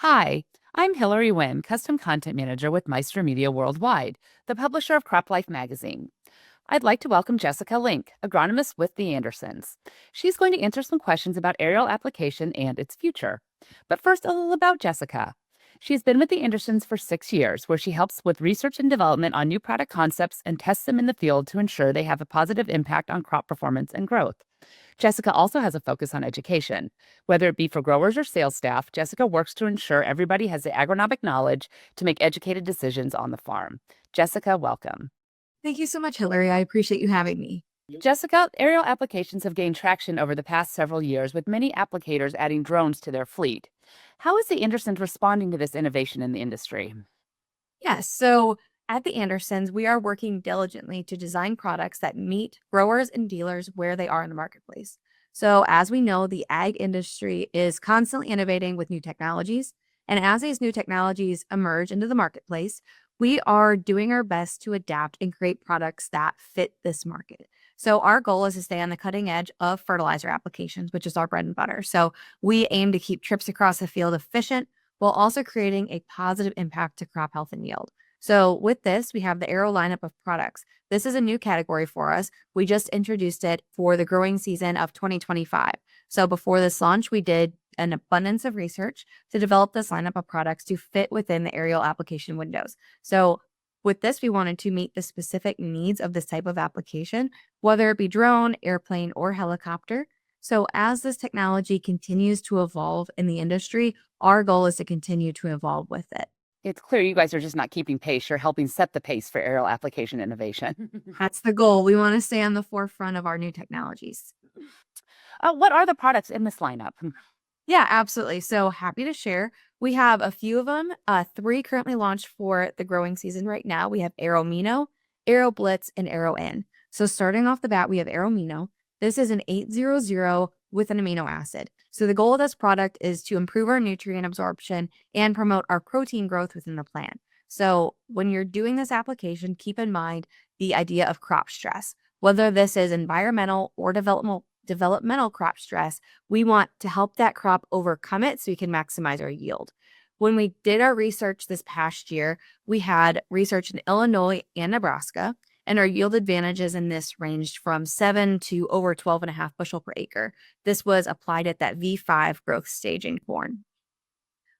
Hi, I'm Hillary Wynn, Custom Content Manager with Meister Media Worldwide, the publisher of Crop Life magazine. I'd like to welcome Jessica Link, agronomist with the Andersons. She's going to answer some questions about aerial application and its future. But first, a little about Jessica. She's been with the Andersons for 6 years, where she helps with research and development on new product concepts and tests them in the field to ensure they have a positive impact on crop performance and growth. Jessica also has a focus on education. Whether it be for growers or sales staff, Jessica works to ensure everybody has the agronomic knowledge to make educated decisions on the farm. Jessica, welcome. Thank you so much, Hillary. I appreciate you having me. Jessica, aerial applications have gained traction over the past several years, with many applicators adding drones to their fleet. How is the Andersons responding to this innovation in the industry? Yes, so at the Andersons, we are working diligently to design products that meet growers and dealers where they are in the marketplace. So, as we know, the ag industry is constantly innovating with new technologies. And as these new technologies emerge into the marketplace, we are doing our best to adapt and create products that fit this market. So, our goal is to stay on the cutting edge of fertilizer applications, which is our bread and butter. So, we aim to keep trips across the field efficient while also creating a positive impact to crop health and yield. So, with this, we have the Aero lineup of products. This is a new category for us. We just introduced it for the growing season of 2025. So, before this launch, we did an abundance of research to develop this lineup of products to fit within the aerial application windows. So, with this, we wanted to meet the specific needs of this type of application, whether it be drone, airplane, or helicopter. So, as this technology continues to evolve in the industry, our goal is to continue to evolve with it. It's clear you guys are just not keeping pace, you're helping set the pace for aerial application innovation. That's the goal. We want to stay on the forefront of our new technologies. What are the products in this lineup? Yeah, absolutely. So happy to share. We have a few of them, three currently launched for the growing season right now. We have Aero Mino, Aero Blitz, and Aero N. So starting off the bat, we have Aero Mino. This is an 800 with an amino acid. So the goal of this product is to improve our nutrient absorption and promote our protein growth within the plant. So when you're doing this application, keep in mind the idea of crop stress. Whether this is environmental or developmental crop stress, we want to help that crop overcome it so we can maximize our yield. When we did our research this past year, we had research in Illinois and Nebraska, and our yield advantages in this ranged from 7 to over 12.5 bushel per acre. This was applied at that V5 growth stage in corn.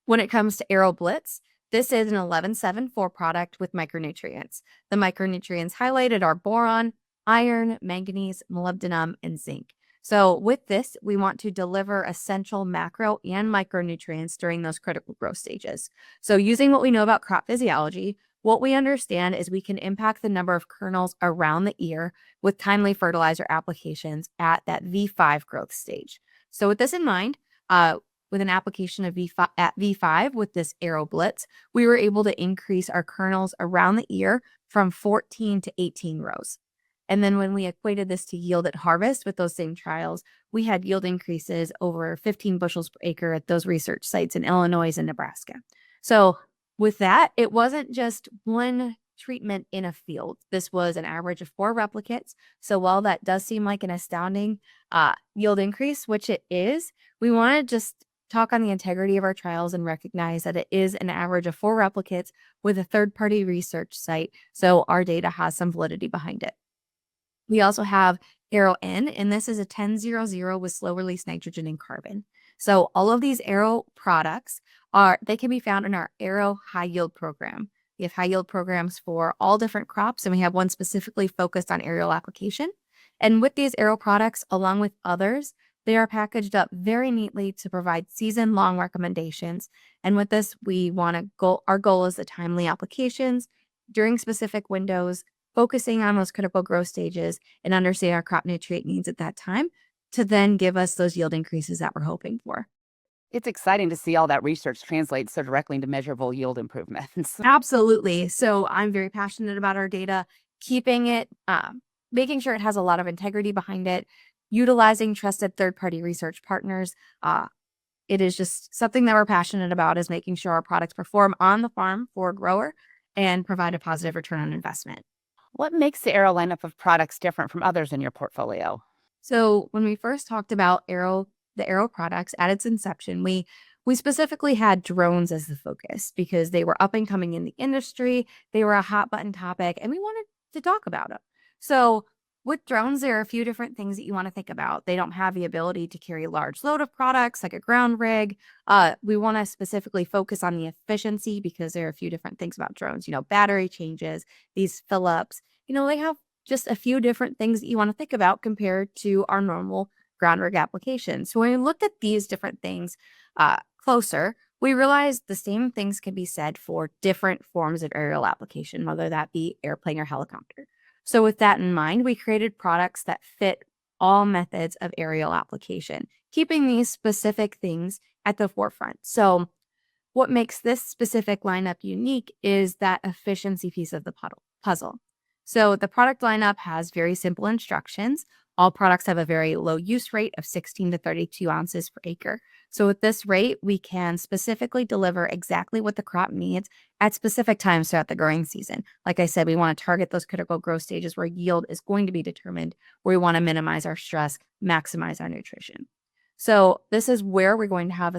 When it comes to Aero Blitz, this is an 1174 product with micronutrients. The micronutrients highlighted are boron, iron, manganese, molybdenum, and zinc. So with this, we want to deliver essential macro and micronutrients during those critical growth stages. So using what we know about crop physiology, what we understand is we can impact the number of kernels around the ear with timely fertilizer applications at that V5 growth stage. So with this in mind, with an application of V5 at V5 with this Aero Blitz, we were able to increase our kernels around the ear from 14 to 18 rows. And then when we equated this to yield at harvest with those same trials, we had yield increases over 15 bushels per acre at those research sites in Illinois and Nebraska. So with that, it wasn't just one treatment in a field. This was an average of 4 replicates. So while that does seem like an astounding yield increase, which it is, we want to just talk on the integrity of our trials and recognize that it is an average of 4 replicates with a third-party research site. So our data has some validity behind it. We also have Aero N, and this is a 1000 with slow release nitrogen and carbon. So all of these Aero products they can be found in our Aero high yield program. We have high yield programs for all different crops, and we have one specifically focused on aerial application. And with these Aero products, along with others, they are packaged up very neatly to provide season-long recommendations. And with this, our goal is the timely applications during specific windows, focusing on those critical growth stages and understanding our crop nutrient needs at that time to then give us those yield increases that we're hoping for. It's exciting to see all that research translate so directly into measurable yield improvements. Absolutely. So I'm very passionate about our data, keeping it, making sure it has a lot of integrity behind it, utilizing trusted third-party research partners. It is just something that we're passionate about, is making sure our products perform on the farm for a grower and provide a positive return on investment. What makes the Aero lineup of products different from others in your portfolio? So when we first talked about the Aero products at its inception, we We specifically had drones as the focus because they were up and coming in the industry. They were a hot button topic, and we wanted to talk about them. So, with drones, there are a few different things that you want to think about. They don't have the ability to carry a large load of products like a ground rig. We want to specifically focus on the efficiency because there are a few different things about drones. Battery changes, these fill ups. They have just a few different things that you want to think about compared to our normal ground rig applications. So when we looked at these different things closer, we realized the same things can be said for different forms of aerial application, whether that be airplane or helicopter. So with that in mind, we created products that fit all methods of aerial application, keeping these specific things at the forefront. So what makes this specific lineup unique is that efficiency piece of the puzzle. So the product lineup has very simple instructions. All products have a very low use rate of 16 to 32 ounces per acre. So with this rate, we can specifically deliver exactly what the crop needs at specific times throughout the growing season. Like I said, we want to target those critical growth stages where yield is going to be determined, where we want to minimize our stress, maximize our nutrition. So this is where we're going to have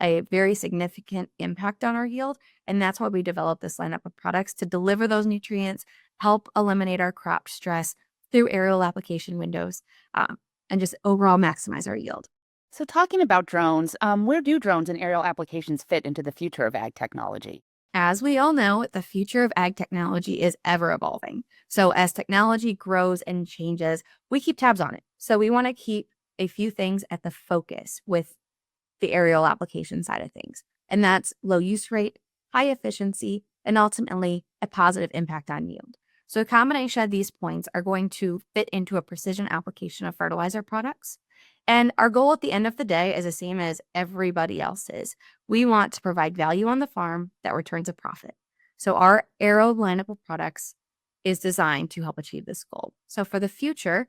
a very significant impact on our yield. And that's why we developed this lineup of products to deliver those nutrients, help eliminate our crop stress through aerial application windows, and just overall maximize our yield. So, talking about drones, where do drones and aerial applications fit into the future of ag technology? As we all know, the future of ag technology is ever evolving. So as technology grows and changes, we keep tabs on it. So we want to keep a few things at the focus with the aerial application side of things. And that's low use rate, high efficiency, and ultimately a positive impact on yield. So a combination of these points are going to fit into a precision application of fertilizer products. And our goal at the end of the day is the same as everybody else's. We want to provide value on the farm that returns a profit. So our Aero lineup of products is designed to help achieve this goal. So for the future,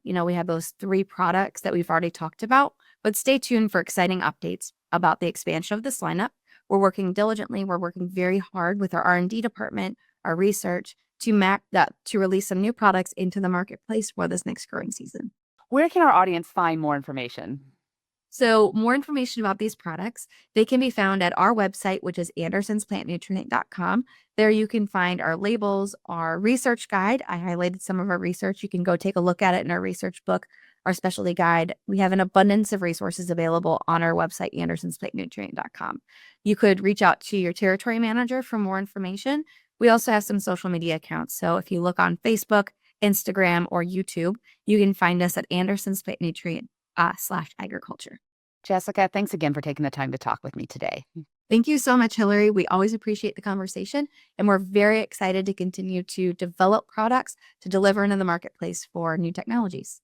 we have those 3 products that we've already talked about, but stay tuned for exciting updates about the expansion of this lineup. We're working diligently. We're working very hard with our R&D department, our research to release some new products into the marketplace for this next growing season. Where can our audience find more information? So more information about these products, they can be found at our website, which is andersonsplantnutrient.com. There you can find our labels, our research guide. I highlighted some of our research. You can go take a look at it in our research book, our specialty guide. We have an abundance of resources available on our website, andersonsplantnutrient.com. You could reach out to your territory manager for more information. We also have some social media accounts. So if you look on Facebook, Instagram, or YouTube, you can find us at Anderson's Plant Nutrient /agriculture. Jessica, thanks again for taking the time to talk with me today. Thank you so much, Hillary. We always appreciate the conversation, and we're very excited to continue to develop products to deliver into the marketplace for new technologies.